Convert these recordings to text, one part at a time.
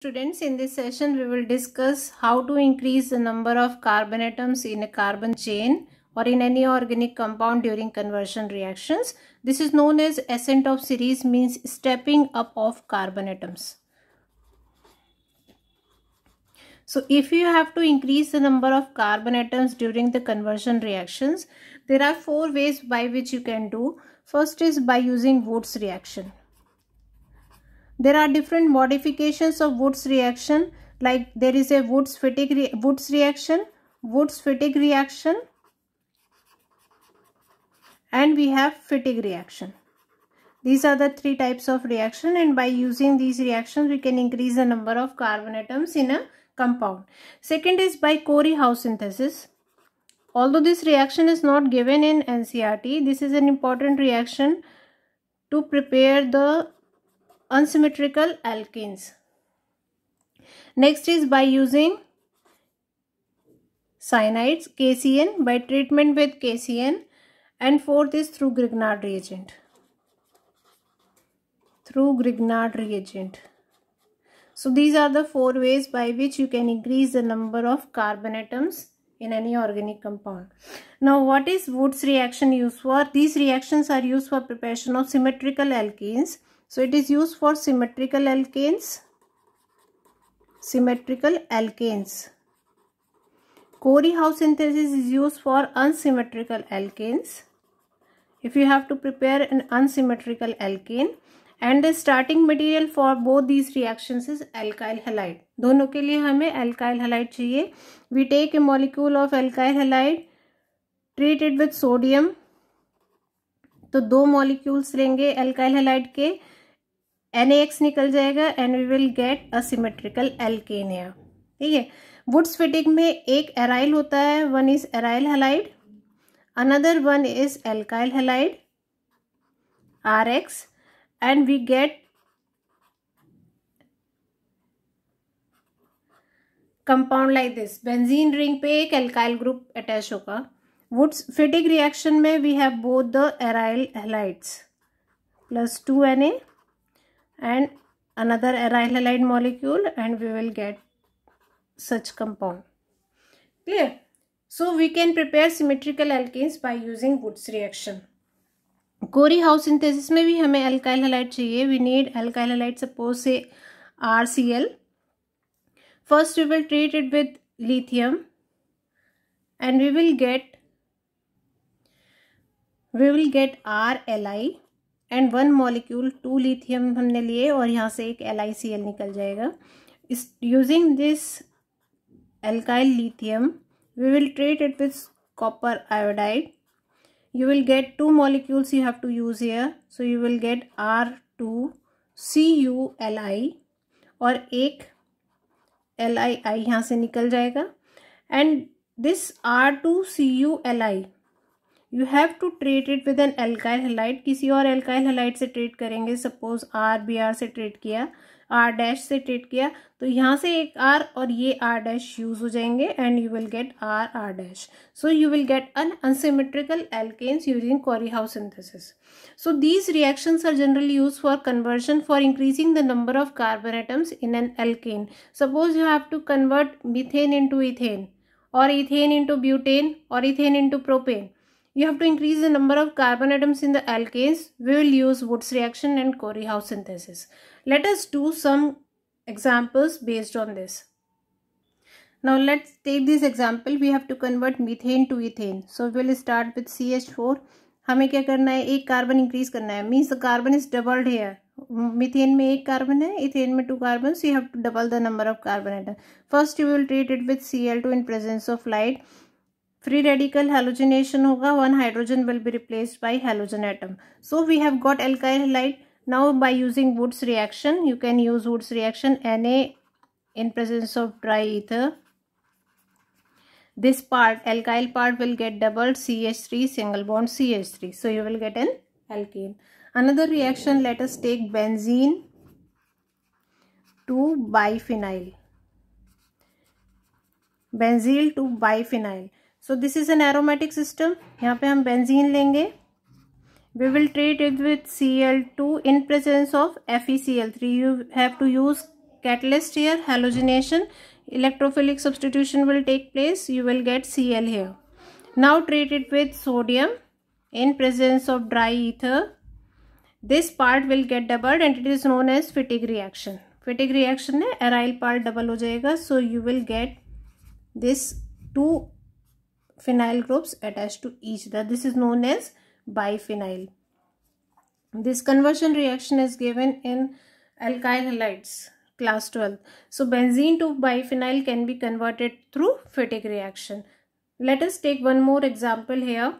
Students, in this session we will discuss how to increase the number of carbon atoms in a carbon chain or in any organic compound during conversion reactions. This is known as ascent of series, means stepping up of carbon atoms. So if you have to increase the number of carbon atoms during the conversion reactions, there are four ways by which you can do. First is by using Woods reaction. There are different modifications of Woods reaction, like there is a Woods reaction, Woods-Fittig reaction, and we have Fittig reaction. These are the three types of reaction, and by using these reactions we can increase the number of carbon atoms in a compound. Second is by Corey-Howe synthesis. Although this reaction is not given in NCERT, this is an important reaction to prepare the unsymmetrical alkenes. Next is by using cyanides, KCN, by treatment with KCN, and fourth is through Grignard reagent. So these are the four ways by which you can increase the number of carbon atoms in any organic compound. Now, what is Woods reaction used for? These reactions are used for preparation of symmetrical alkenes. So it is used for symmetrical alkanes. Corey-Howe synthesis is used for unsymmetrical alkanes. If you have to prepare an unsymmetrical alkane, and the starting material for both these reactions is alkyl halide. दोनों के लिए हमें alkyl halide चाहिए. We take a molecule of alkyl halide, treat it with sodium. तो दो molecules लेंगे alkyl halide के, NaX निकल जाएगा and we will get a symmetrical alkane here. ठीक है. Woods-Fittig में एक aryl होता है, one is aryl halide, another one is alkyl halide, RX, and we get compound like this. Benzene ring पे एक alkyl group attach होगा. Woods-Fittig reaction में we have both the aryl halides plus 2Na and another aryl halide molecule, and we will get such compound. Clear? So we can prepare symmetrical alkanes by using Woods reaction. Corey-Howe synthesis में भी हमें alkyl halide चाहिए. We need alkyl halide, suppose say RCl. First we will treat it with lithium and we will get RLi and one molecule 2 lithium हमने लिए और यहाँ से एक LiCl निकल जाएगा. Using this alkyl lithium, we will treat it with copper iodide. You will get two molecules you have to use here. So you will get R2CuLi और एक LiI यहाँ से निकल जाएगा. And this R2CuLi, you have to treat it with an alkyl halide. किसी और alkyl halide से treat करेंगे. Suppose RBr से treat किया, R dash से treat किया, तो यहाँ से एक R और ये R dash use हो जाएंगे and you will get R dash. So you will get an unsymmetrical alkanes using Corey-Howe synthesis. So these reactions are generally used for conversion for increasing the number of carbon atoms in an alkane. Suppose you have to convert methane into ethane or ethane into butane or ethane into propane. You have to increase the number of carbon atoms in the alkanes. We will use Woods reaction and Corey-Howe synthesis. Let us do some examples based on this. Now let's take this example. We have to convert methane to ethane. So we will start with CH4. हमें क्या करना है? एक carbon increase करना है. Means the carbon is doubled here. Methane में एक carbon है, ethane में 2 carbons. So you have to double the number of carbon atoms. First you will treat it with Cl2 in presence of light. Free radical halogenation होगा. One hydrogen will be replaced by halogen atom. So we have got alkyl halide. Now by using Woods reaction, you can use Woods reaction. Na in presence of dry ether. This part, alkyl part, will get doubled, CH3 single bond CH3. So you will get an alkane. Another reaction, let us take benzene to biphenyl. Benzyl to biphenyl. So this is an aromatic system. यहाँ पे हम benzene लेंगे. We will treat it with Cl2 in presence of FeCl3. You have to use catalyst here, halogenation, electrophilic substitution will take place. You will get Cl here. Now treat it with sodium in presence of dry ether. This part will get doubled and it is known as Fittig reaction. Fittig reaction में aryl part double हो जाएगा. So you will get this two phenyl groups attached to each other. This is known as biphenyl. This conversion reaction is given in alkyl halides class 12. So benzene to biphenyl can be converted through Fittig reaction. Let us take one more example here.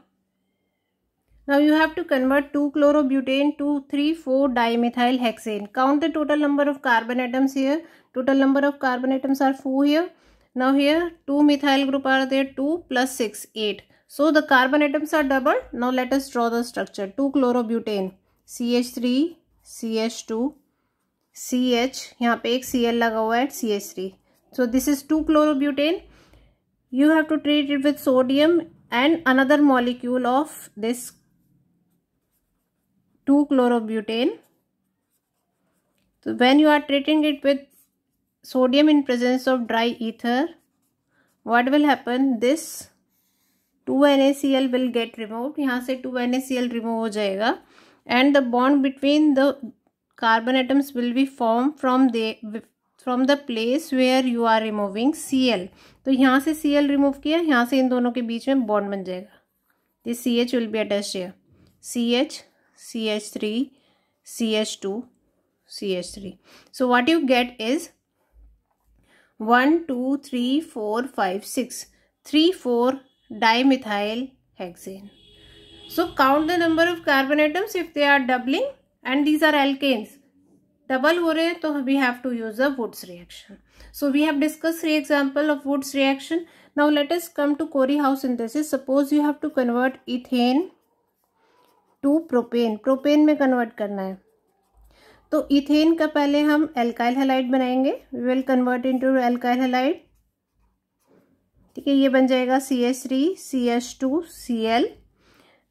Now you have to convert 2-chlorobutane to 3,4-dimethyl hexane. Count the total number of carbon atoms here. Total number of carbon atoms are 4 here. Now here 2 methyl group are there, 2 plus 6, 8. So the carbon atoms are doubled. Now let us draw the structure. 2-chlorobutane, CH3, CH2, CH, यहाँ पे एक Cl लगा हुआ है, CH3. So this is 2-chlorobutane. You have to treat it with sodium and another molecule of this 2-chlorobutane. So when you are treating it with sodium in presence of dry ether, what will happen? This 2NaCl will get removed. यहाँ से 2NaCl remove हो जाएगा and the bond between the carbon atoms will be formed from the place where you are removing Cl. तो यहाँ से Cl remove किया, यहाँ से इन दोनों के बीच में bond बन जाएगा. This CH will be attached here. CH, CH3, CH2, CH3. So what you get is 1, 2, 3, 4, 5, 6. 3, 4 dimethyl hexane. So count the number of carbon atoms if they are doubling and these are alkanes. Double हो रहे हैं तो we have to use a Woods reaction. So we have discussed 3 examples of Woods reaction. Now let us come to Corey-Howe synthesis. Suppose you have to convert ethane to propane. Propane में convert करना है. तो ethane का पहले हम alkyl halide बनाएंगे. We will convert into alkyl halide. ठीक है, ये बन जाएगा CH3, CH2, Cl.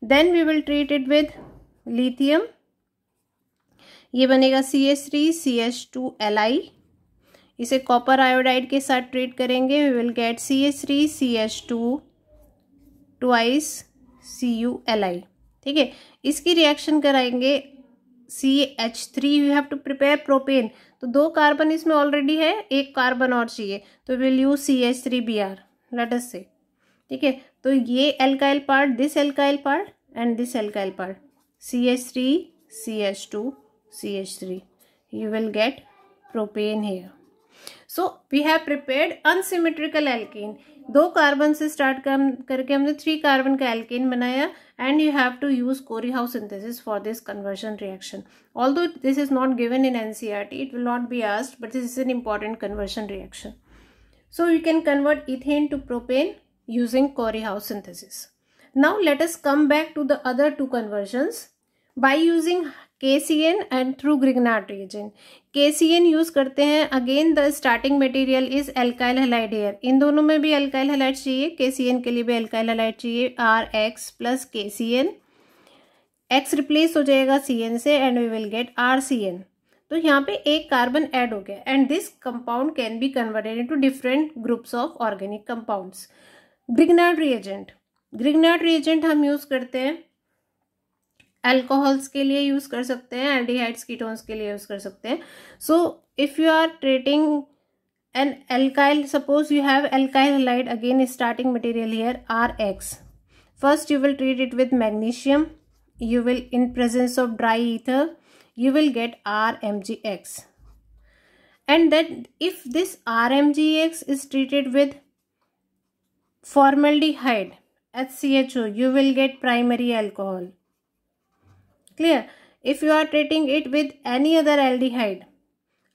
Then we will treat it with lithium. ये बनेगा CH3, CH2Li. इसे कॉपर आयोडाइड के साथ ट्रीट करेंगे. We will get CH3, CH2 twice CuLi. ठीक है, इसकी रिएक्शन कराएंगे CH3. You have to prepare propane. तो 2 कार्बन इसमें ऑलरेडी है, 1 कार्बन और चाहिए, तो will use CH3Br. Let us से. ठीक है, तो ये alkyl part, this alkyl part and this alkyl part, CH3, CH2, CH3. You will get propane here. So we have prepared unsymmetrical alkene. 2 carbon से स्टार्ट करके हमने 3 कार्बन का alkene बनाया and you have to use Corey-Howe synthesis for this conversion reaction. Although this is not given in NCERT, it will not be asked, but this is an important conversion reaction. So you can convert ethane to propane using Corey-Howe synthesis. Now let us come back to the other 2 conversions by using KCN and through Grignard reagent. KCN use करते हैं. Again the starting material is alkyl halide here. इन दोनों में भी alkyl halide चाहिए, KCN के लिए भी एल्काइल हैलाइड चाहिए. RX plus KCN, X replace हो जाएगा CN से and we will get RCN. तो यहाँ पे 1 कार्बन ऐड हो गया and this compound can be converted into different groups of organic compounds. Grignard reagent. Grignard reagent हम यूज करते हैं अल्कोहल्स के लिए यूज कर सकते हैं, एल्डिहाइड्स कीटोन्स के लिए यूज कर सकते हैं. So if you are treating an alkyl, suppose you have alkyl halide, again starting material here RX. First you will treat it with magnesium. You will, in presence of dry ether, you will get RMgX. And then if this RMgX is treated with formaldehyde, HCHO, you will get primary alcohol. Clear? If you are treating it with any other aldehyde,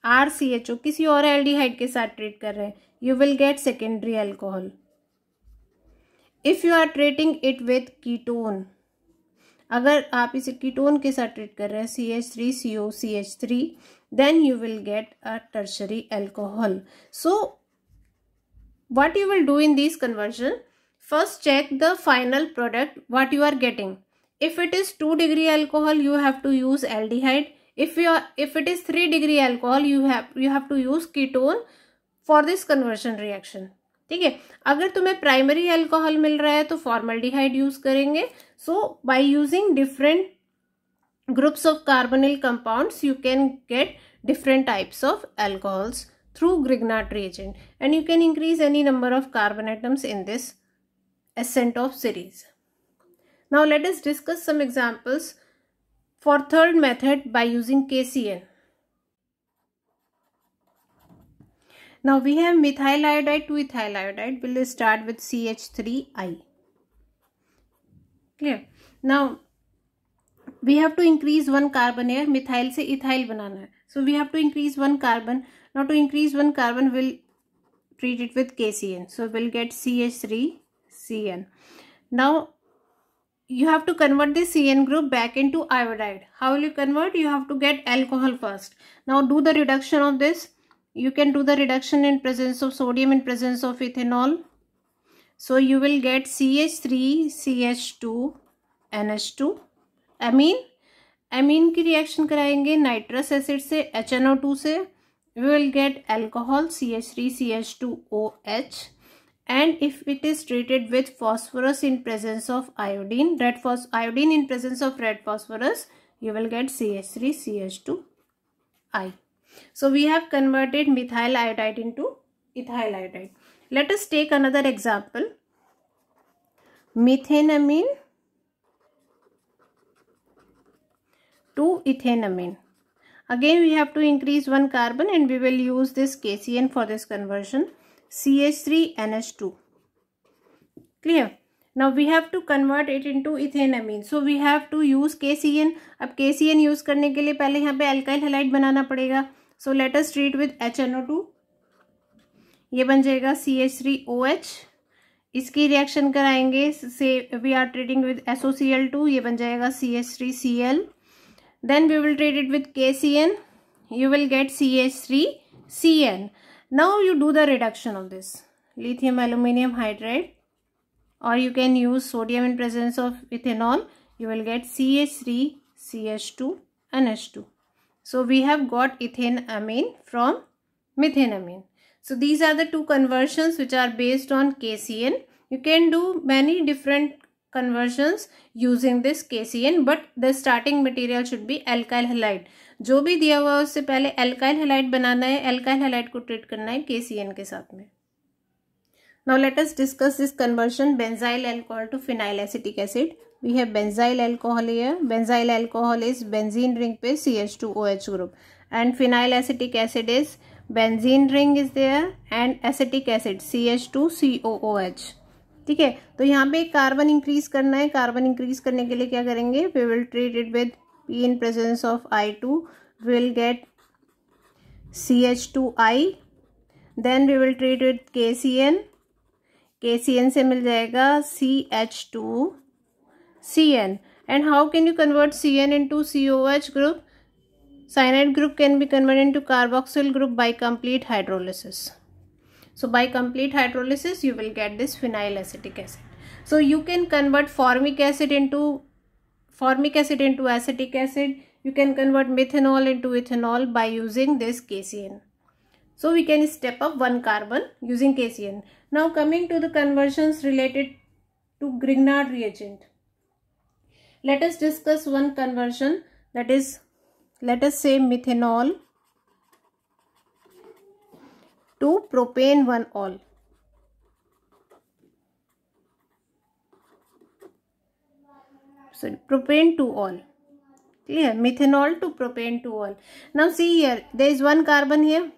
RCHO, किसी और aldehyde के साथ treat कर रहे हैं, you will get secondary alcohol. If you are treating it with ketone, अगर आप इसे कीटोन के साथ ट्रीट कर रहे हैं CH3COCH3, then you will get a tertiary alcohol. So what you will do in this conversion, first check the final product what you are getting. If it is 2 degree alcohol, you have to use aldehyde. If it is 3 degree alcohol, you have to use ketone for this conversion reaction. ठीक है, अगर तुम्हें primary alcohol मिल रहा है तो formaldehyde use करेंगे. So by using different groups of carbonyl compounds you can get different types of alcohols through Grignard reagent, and you can increase any number of carbon atoms in this ascent of series. Now let us discuss some examples for third method by using KCN. Now we have methyl iodide to ethyl iodide. We'll start with CH3I. Clear? Now we have to increase one carbon here. Methyl से ethyl बनाना है, so we have to increase one carbon. Now to increase one carbon, we'll treat it with KCN, so we'll get CH3CN. Now you have to convert this CN group back into iodide. How will you convert? You have to get alcohol first. Now do the reduction of this. You can do the reduction in presence of sodium, in presence of ethanol. So you will get CH3CH2NH2. Amine की reaction कराएंगे nitrous acid से, HNO2 से. We will get alcohol CH3CH2OH. and if it is treated with phosphorus in presence of iodine, iodine in presence of red phosphorus, you will get CH3CH2I. So we have converted methyl iodide into ethyl iodide. Let us take another example. Methenamine to ethanamine. Again we have to increase one carbon and we will use this KCN for this conversion. CH3NH2. Clear? Now we have to convert it into ethanamine. So we have to use KCN. अब KCN use करने के लिए पहले यहाँ पे alkyl halide बनाना पड़ेगा. So let us treat with HNO2. ये बन जाएगा CH3OH. इसकी रिएक्शन कराएंगे से we are treating with SOCl2. ये बन जाएगा CH3Cl. Then we will treat it with KCN. You will get CH3Cn. Now you do the reduction of this. Lithium aluminum hydride, or you can use sodium in presence of ethanol. You will get CH3CH2NH2. So we have got ethanamine from methanamine. So these are the two conversions which are based on KCN. You can do many different conversions using this KCN, but the starting material should be alkyl halide. जो भी दिया हुआ है उससे पहले alkyl halide बनाना है, alkyl halide को treat करना है KCN के साथ में. Now let us discuss this conversion benzyl alcohol to phenyl acetic acid. We have benzyl alcohol here. Benzyl alcohol is benzene ring पे CH2OH group, and phenyl acetic acid is benzene ring is there and acetic acid CH2COOH. ठीक है, तो यहाँ पे carbon increase करना है. Carbon increase करने के लिए क्या करेंगे? We will treat it with P in presence of I2. We will get CH2I. Then we will treat with KCN. KCN से मिल जाएगा CH2CN. And how can you convert CN into COH group? Cyanide group can be converted into carboxyl group by complete hydrolysis. So by complete hydrolysis you will get this phenyl acetic acid. So you can convert formic acid into acetic acid. You can convert methanol into ethanol by using this KCN. So we can step up one carbon using KCN. Now coming to the conversions related to Grignard reagent. Let us discuss one conversion, that is, let us say methanol to propane 1-ol. Sorry, propane 2-ol. Clear? Methanol to propane 2-ol. Now see here, there is one carbon here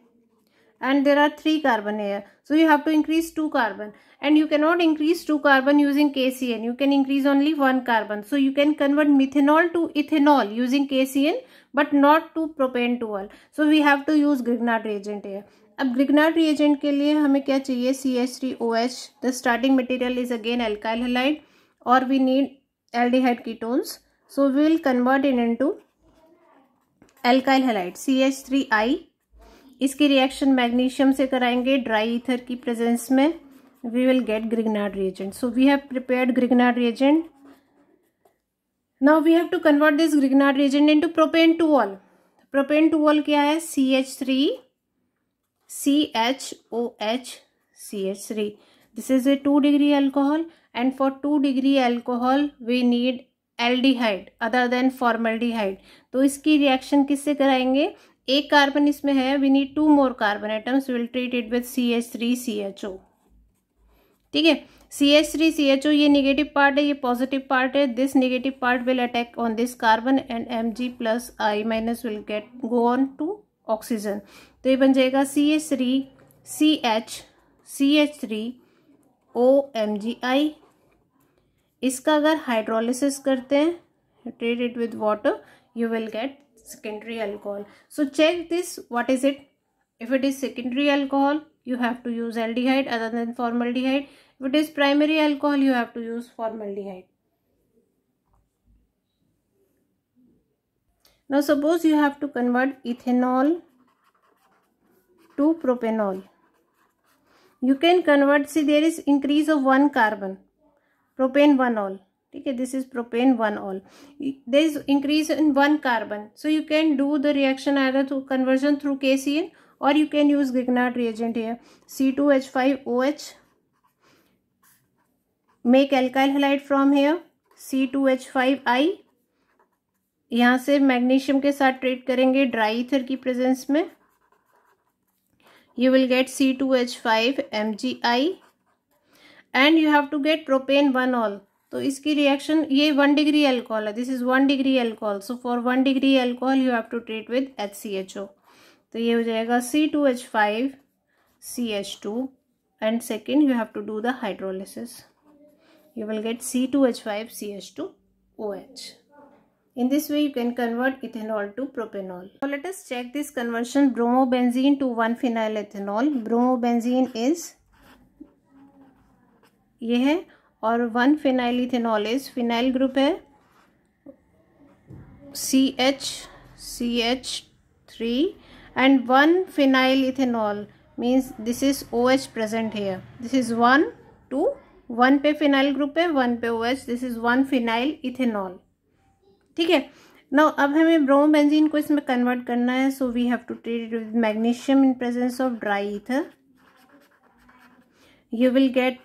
and there are 3 carbon here. So you have to increase 2 carbon, and you cannot increase 2 carbon using KCN. You can increase only 1 carbon. So you can convert methanol to ethanol using KCN, but not to propane 2-ol. So we have to use Grignard reagent here. अब Grignard reagent के लिए हमें क्या चाहिए? CH3OH. The starting material is again alkyl halide, or we need aldehyde ketones. So we will convert it into alkyl halide CH3I. इसकी reaction magnesium से कराएंगे dry ether की प्रेजेंस में. We will get Grignard reagent. So we have prepared Grignard reagent. Now we have to convert this Grignard reagent into propane 2-ol. Propane two all क्या है, CH3 CHOH CH3. This is a 2 degree alcohol, and for 2 degree alcohol we need aldehyde other than formaldehyde. तो इसकी reaction किससे कराएंगे, एक carbon इसमें है, we need 2 more carbon atoms, we will treat it with CH3CHO. ठीक है, CH3CHO ये नेगेटिव पार्ट है, ये पॉजिटिव पार्ट है. This negative part will attack on this carbon and Mg plus I minus will get go on to oxygen. तो ये बन जाएगा CH3 CH CH3 OMgI. इसका अगर हाइड्रोलिसिस करते हैं, treat it with water, you will gate secondary alcohol. So check this, what is it? If it is secondary alcohol, you have to use aldehyde other than formaldehyde. If it is primary alcohol, you have to use formaldehyde. Now suppose you have to convert ethanol to propanol. You can convert, see there is increase of 1 carbon, propane 1-ol. ठीक है, this is propane 1-ol. There is increase in 1 carbon, so you can do the reaction either through conversion through KCl or you can use Grignard reagent here. C2H5OH, make alkyl halide from here, C2H5I. यहाँ से magnesium के साथ treat करेंगे dry ether की presence में, you will get C2H5MgI and you have to get propane 1-ol. तो इसकी reaction, ये 1 degree अल्कोहल है, this is 1 degree alcohol, so for 1 degree alcohol you have to treat with HCHO. तो ये हो जाएगा C2H5 CH2 and second you have to do the hydrolysis, you will get C2H5 CH2OH. In this way you can convert ethanol to propanol. Now let us check this conversion, bromobenzene to 1-phenyl ethanol. Bromobenzene is ये है और 1-phenyl ethanol is, phenyl group है CH3 and 1-phenyl ethanol means this is OH present here. This is 1 to 1 पे phenyl group है, 1 पे OH, this is 1-phenyl ethanol. ठीक है. Now अब हमें ब्रोमोबेंजीन को इसमें कन्वर्ट करना है, so we have to treat it with magnesium in presence of dry ether. You will get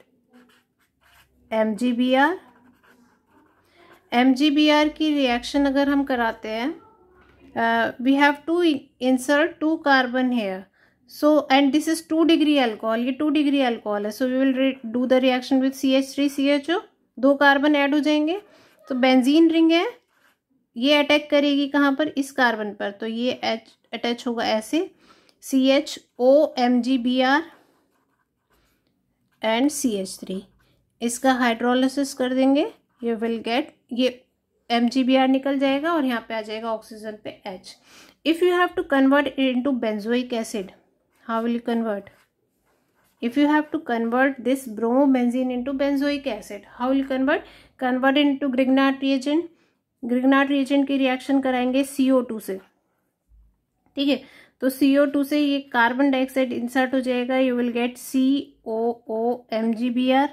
MgBr. MgBr की रिएक्शन अगर हम कराते हैं, we have to insert 2 carbon here, so and this is 2 degree alcohol, ये 2 degree alcohol है, so we will do the reaction with CH3CHO. 2 carbon add हो जाएंगे, तो बेंजीन रिंग है, ये अटैक करेगी कहाँ पर, इस कार्बन पर, तो ये अटैच होगा ऐसे, CHOMgBr एंड CH3. इसका हाइड्रोलिसिस कर देंगे, यू विल गेट, ये MgBr निकल जाएगा और यहाँ पे आ जाएगा ऑक्सीजन पे H. If you have to convert it into benzoic acid, how will you convert? If you have to convert this bromobenzene into benzoic acid, how will you convert? Convert it into Grignard reagent. Grignard reagent की reaction कराएंगे CO2 से. ठीक है, तो CO2 से ये carbon dioxide insert हो जाएगा, you will get COOMgBr.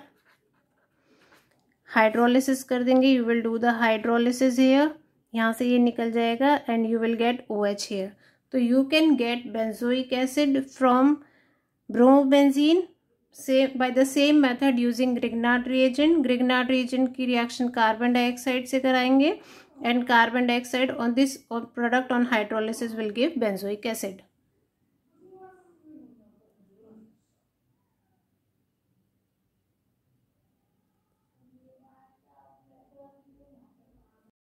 Hydrolysis कर देंगे, you will do the hydrolysis here, यहाँ से ये निकल जाएगा and you will get OH here. तो you can get benzoic acid from bromobenzene by the same method using Grignard reagent. Grignard reagent की reaction carbon dioxide से कराएंगे and carbon dioxide on this product on hydrolysis will give benzoic acid.